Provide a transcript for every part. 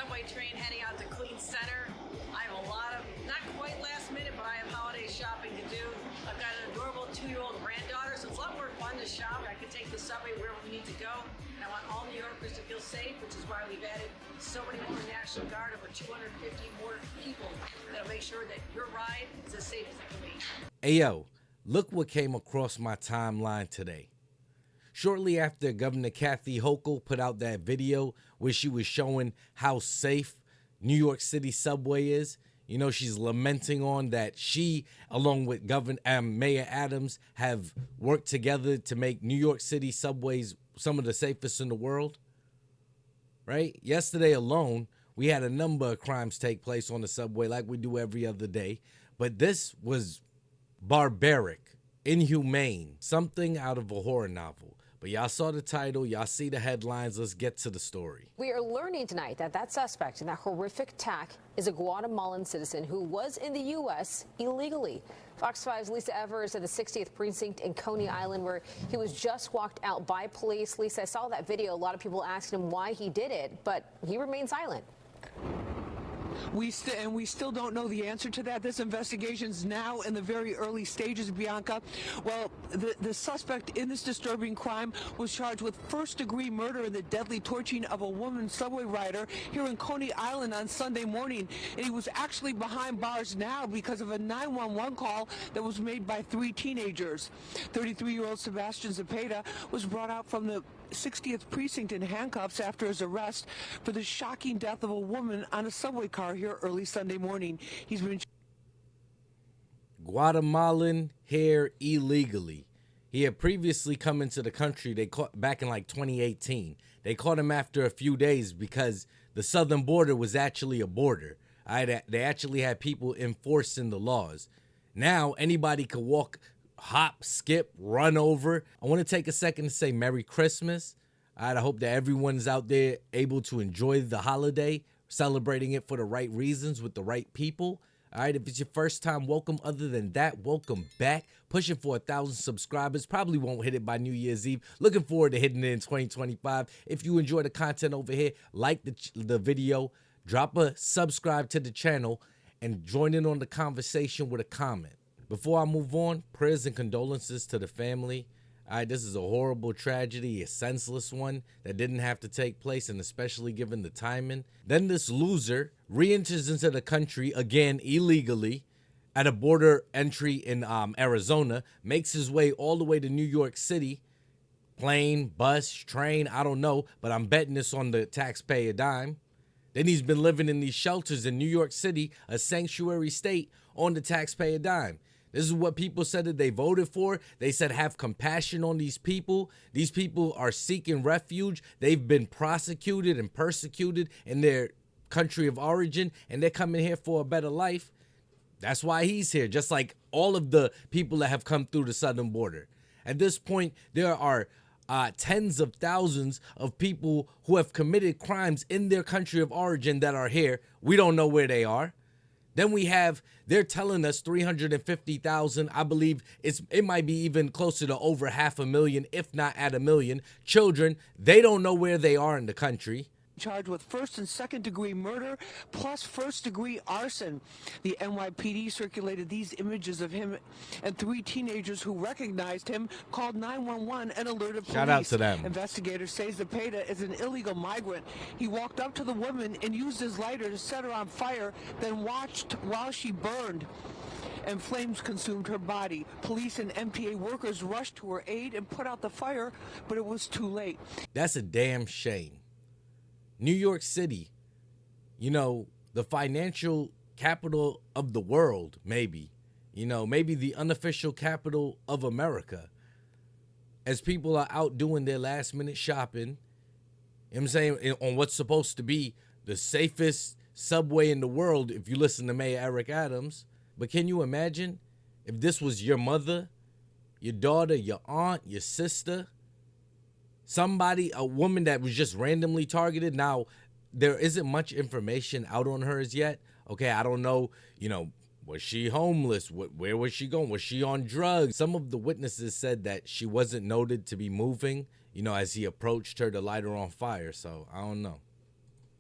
subway train heading out to Queens Center. I have a lot of, not quite last minute, but I have holiday shopping to do. I've got an adorable 2-year-old granddaughter, so it's a lot more fun to shop. I can take the subway wherever we need to go. And I want all New Yorkers to feel safe, which is why we've added so many more National Guard, over 250 more people that'll make sure that your ride is as safe as it can be. Hey, yo, look what came across my timeline today. Shortly after Governor Kathy Hochul put out that video where she was showing how safe New York City subway is, you know, she's lamenting on that she, along with Mayor Adams, have worked together to make New York City subways some of the safest in the world, right? Yesterday alone, we had a number of crimes take place on the subway like we do every other day, but this was barbaric, inhumane, something out of a horror novel. But y'all saw the title, y'all see the headlines, let's get to the story. We are learning tonight that that suspect in that horrific attack is a Guatemalan citizen who was in the U.S. illegally. Fox 5's Lisa Evers at the 60th Precinct in Coney Island, where he was just walked out by police. Lisa, I saw that video. A lot of people asked him why he did it, but he remained silent. We still don't know the answer to that. This investigation's now in the very early stages, Bianca. Well, the suspect in this disturbing crime was charged with first-degree murder in the deadly torching of a woman subway rider here in Coney Island on Sunday morning. And he was actually behind bars now because of a 911 call that was made by 3 teenagers. 33-year-old Sebastian Zepeda was brought out from the 60th Precinct in handcuffs after his arrest for the shocking death of a woman on a subway car here early Sunday morning. He's been Guatemalan here illegally. He had previously come into the country. They caught back in like 2018. They caught him after a few days because the southern border was actually a border. They actually had people enforcing the laws. Now anybody could walk, hop, skip, run over. I want to take a second to say Merry Christmas. I hope that everyone's out there able to enjoy the holiday, celebrating it for the right reasons with the right people. All right, if it's your first time, welcome. Other than that, welcome back. Pushing for 1,000 subscribers. Probably won't hit it by New Year's Eve. Looking forward to hitting it in 2025. If you enjoy the content over here, like the video, drop a subscribe to the channel, and join in on the conversation with a comment. Before I move on, prayers and condolences to the family. All right, this is a horrible tragedy, a senseless one that didn't have to take place, and especially given the timing. Then this loser re-enters into the country again illegally at a border entry in Arizona, makes his way all the way to New York City, plane, bus, train, I don't know, but I'm betting this on the taxpayer dime. Then he's been living in these shelters in New York City, a sanctuary state, on the taxpayer dime. This is what people said that they voted for. They said have compassion on these people. These people are seeking refuge. They've been prosecuted and persecuted in their country of origin, and they're coming here for a better life. That's why he's here, just like all of the people that have come through the southern border. At this point, there are tens of thousands of people who have committed crimes in their country of origin that are here. We don't know where they are. Then they're telling us 350,000. I believe it might be even closer to over 500,000, if not at 1 million children. They don't know where they are in the country. charged with first and second degree murder plus first degree arson. The NYPD circulated these images of him, and 3 teenagers who recognized him called 911 and alerted police. Shout out to them. Investigators say Zepeda is an illegal migrant. He walked up to the woman and used his lighter to set her on fire, then watched while she burned, and flames consumed her body. Police and MTA workers rushed to her aid and put out the fire, but it was too late. That's a damn shame. New York City, you know, the financial capital of the world, maybe, you know, maybe the unofficial capital of America. As people are out doing their last minute shopping, you know what I'm saying, on what's supposed to be the safest subway in the world, if you listen to Mayor Eric Adams. But can you imagine if this was your mother, your daughter, your aunt, your sister, somebody, a woman that was just randomly targeted? Now, there isn't much information out on her as yet. Okay, I don't know, you know, was she homeless? Where was she going? Was she on drugs? Some of the witnesses said that she wasn't noted to be moving, you know, as he approached her to light her on fire. So I don't know.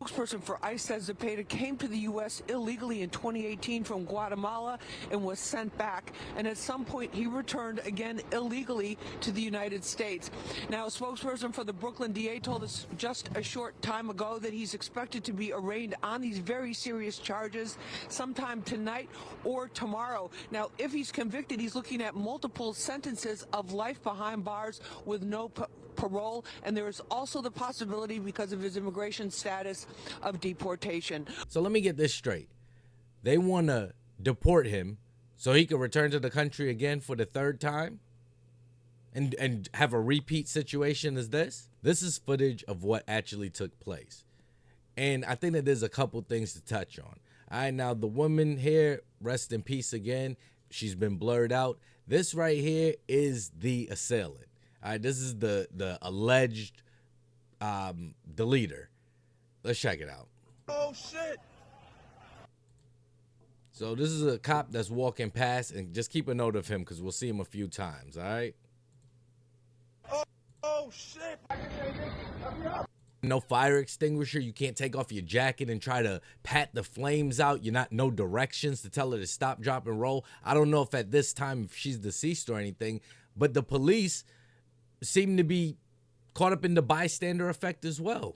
Spokesperson for ICE says Zepeda came to the U.S. illegally in 2018 from Guatemala and was sent back. And at some point, he returned again illegally to the United States. Now, a spokesperson for the Brooklyn DA told us just a short time ago that he's expected to be arraigned on these very serious charges sometime tonight or tomorrow. Now, if he's convicted, he's looking at multiple sentences of life behind bars with no parole, and there is also the possibility, because of his immigration status, of deportation. So let me get this straight. They want to deport him so he can return to the country again for the third time and have a repeat situation as this? This is footage of what actually took place. And I think that there's a couple things to touch on. All right, now the woman here, rest in peace again. She's been blurred out. This right here is the assailant. All right, this is the alleged deleter. Let's check it out. Oh, shit. So this is a cop that's walking past, and just keep a note of him because we'll see him a few times, all right? Oh, shit. No fire extinguisher. You can't take off your jacket and try to pat the flames out. You're not, no directions to tell her to stop, drop, and roll. I don't know if at this time if she's deceased or anything, but the police seem to be caught up in the bystander effect as well.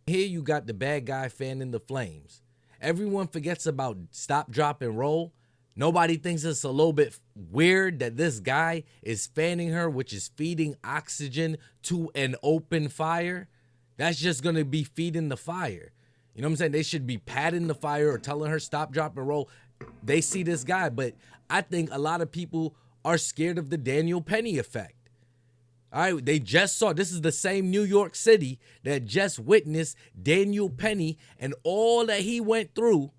Here you got the bad guy fanning the flames. Everyone forgets about stop, drop, and roll. Nobody thinks it's a little bit weird that this guy is fanning her, which is feeding oxygen to an open fire. That's just going to be feeding the fire. You know what I'm saying? They should be patting the fire or telling her stop, drop, and roll. They see this guy, but I think a lot of people are scared of the Daniel Penny effect. All right, they just saw, this is the same New York City that just witnessed Daniel Penny and all that he went through.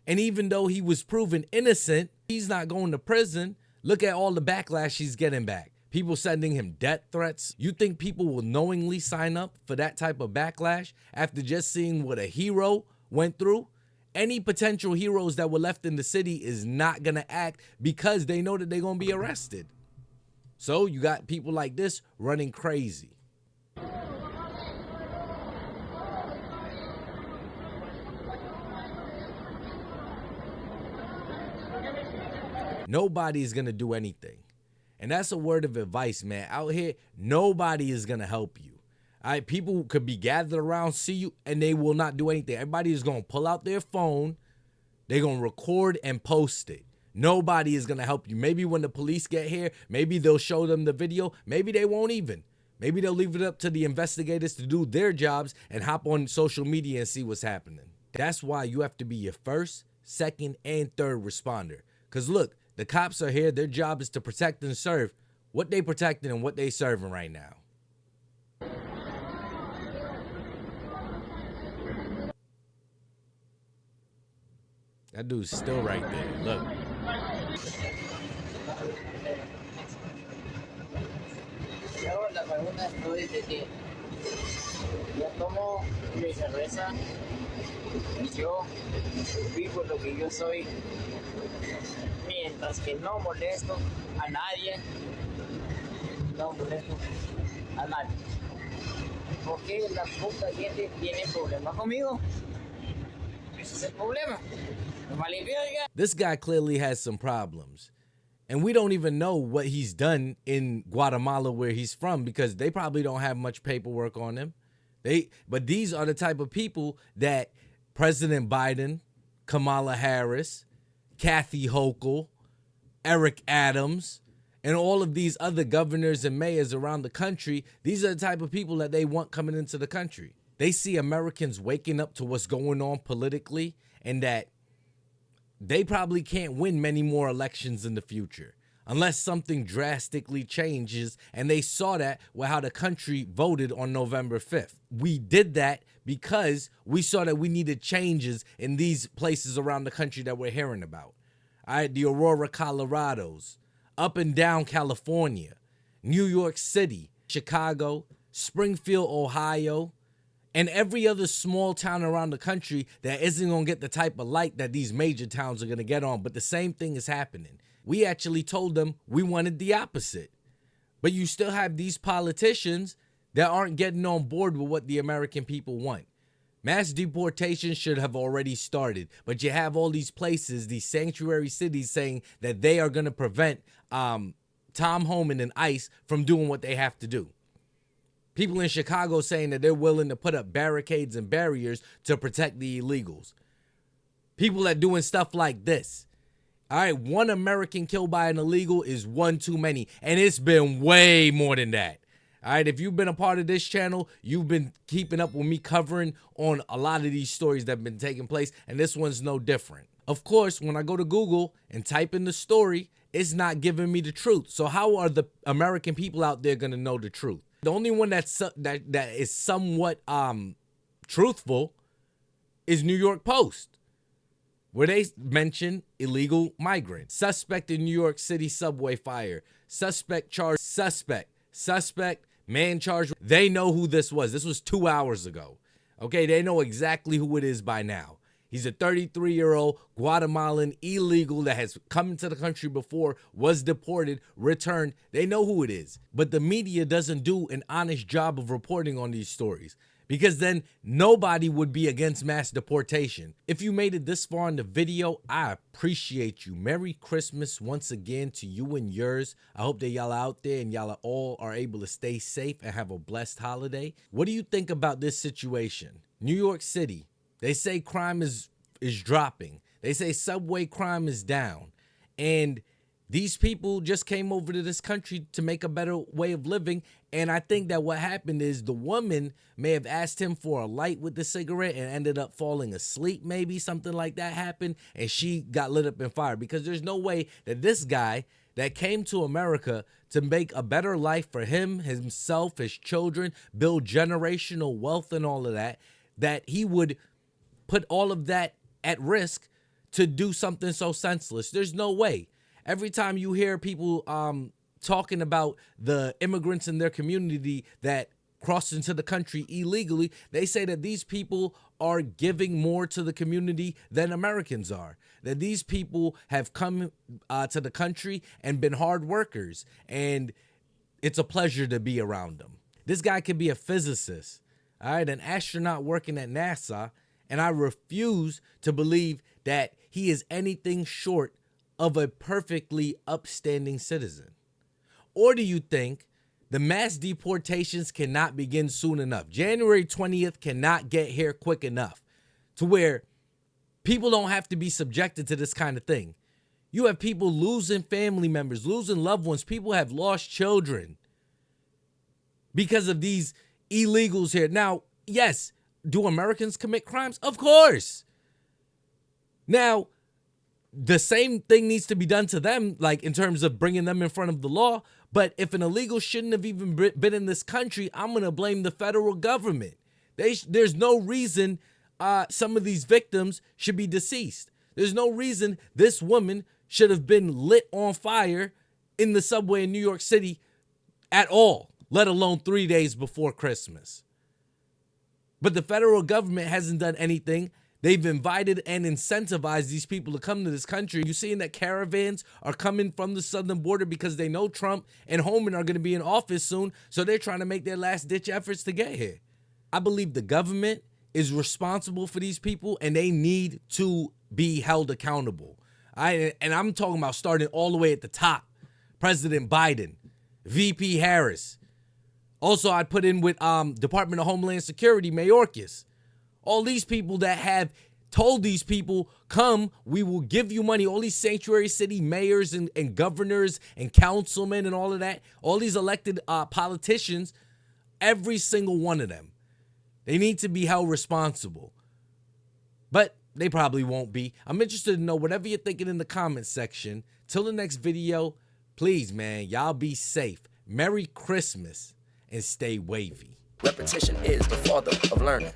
And even though he was proven innocent, he's not going to prison. Look at all the backlash he's getting back. People sending him death threats. You think people will knowingly sign up for that type of backlash after just seeing what a hero went through? Any potential heroes that were left in the city is not going to act because they know that they're going to be arrested. So you got people like this running crazy. Nobody's going to do anything. And that's a word of advice, man. Out here, nobody is going to help you. All right, people could be gathered around, see you, and they will not do anything. Everybody is going to pull out their phone. They're going to record and post it. Nobody is going to help you. Maybe when the police get here, maybe they'll show them the video. Maybe they won't even. Maybe they'll leave it up to the investigators to do their jobs and hop on social media and see what's happening. That's why you have to be your first, second, and third responder. Because look, the cops are here. Their job is to protect and serve. What they protecting and what they serving right now. That dude's still right there. Look. Yo, la pregunta es de que yo tomo mi cerveza y yo vivo lo que yo soy mientras que no molesto a nadie, no molesto a nadie. ¿Por qué la puta gente tiene problemas conmigo? Ese es el problema. This guy clearly has some problems. And we don't even know what he's done in Guatemala where he's from because they probably don't have much paperwork on him. But these are the type of people that President Biden, Kamala Harris, Kathy Hochul, Eric Adams, and all of these other governors and mayors around the country, these are the type of people that they want coming into the country. They see Americans waking up to what's going on politically and that they probably can't win many more elections in the future unless something drastically changes. And they saw that with how the country voted on November 5th. We did that because we saw that we needed changes in these places around the country that we're hearing about. All right, the Aurora, Colorados, up and down California, New York City, Chicago, Springfield, Ohio, and every other small town around the country that isn't going to get the type of light that these major towns are going to get on. But the same thing is happening. We actually told them we wanted the opposite. But you still have these politicians that aren't getting on board with what the American people want. Mass deportation should have already started, but you have all these places, these sanctuary cities, saying that they are going to prevent Tom Homan and ICE from doing what they have to do. People in Chicago saying that they're willing to put up barricades and barriers to protect the illegals. People that doing stuff like this. All right, one American killed by an illegal is one too many, and it's been way more than that. All right, if you've been a part of this channel, you've been keeping up with me covering on a lot of these stories that have been taking place, and this one's no different. Of course, when I go to Google and type in the story, it's not giving me the truth. So how are the American people out there going to know the truth? The only one that is somewhat truthful is New York Post, where they mention illegal migrants. Suspect in New York City subway fire. Suspect charged. Suspect. Man charged. They know who this was. This was 2 hours ago. Okay, they know exactly who it is by now. He's a 33-year-old Guatemalan illegal that has come into the country before, was deported, returned. They know who it is. But the media doesn't do an honest job of reporting on these stories, because then nobody would be against mass deportation. If you made it this far in the video, I appreciate you. Merry Christmas once again to you and yours. I hope that y'all out there and y'all all are able to stay safe and have a blessed holiday. What do you think about this situation? New York City, they say crime is dropping. They say subway crime is down. And these people just came over to this country to make a better way of living. And I think that what happened is the woman may have asked him for a light with the cigarette and ended up falling asleep. Maybe something like that happened. And she got lit up and fired, because there's no way that this guy that came to America to make a better life for him, himself, his children, build generational wealth and all of that, that he would put all of that at risk to do something so senseless. There's no way. Every time you hear people talking about the immigrants in their community that crossed into the country illegally, they say that these people are giving more to the community than Americans are. That these people have come to the country and been hard workers, and it's a pleasure to be around them. This guy could be a physicist, all right, an astronaut working at NASA, and I refuse to believe that he is anything short of a perfectly upstanding citizen. Or do you think the mass deportations cannot begin soon enough? January 20th cannot get here quick enough to where people don't have to be subjected to this kind of thing. You have people losing family members, losing loved ones. People have lost children because of these illegals here. Now, yes, do Americans commit crimes? Of course. Now, the same thing needs to be done to them, like in terms of bringing them in front of the law. But if an illegal shouldn't have even been in this country, I'm going to blame the federal government. There's no reason some of these victims should be deceased. There's no reason this woman should have been lit on fire in the subway in New York City at all, let alone 3 days before Christmas. But the federal government hasn't done anything. They've invited and incentivized these people to come to this country. You're seeing that caravans are coming from the southern border because they know Trump and Homan are going to be in office soon, so they're trying to make their last-ditch efforts to get here. I believe the government is responsible for these people, and they need to be held accountable. And I'm talking about starting all the way at the top. President Biden, VP Harris. Also, I'd put in with Department of Homeland Security, Mayorkas. All these people that have told these people, come, we will give you money. All these sanctuary city mayors and governors and councilmen and all of that, all these elected politicians, every single one of them, they need to be held responsible. But they probably won't be. I'm interested to know whatever you're thinking in the comments section. Till the next video, please, man, y'all be safe. Merry Christmas and stay wavy. Repetition is the father of learning.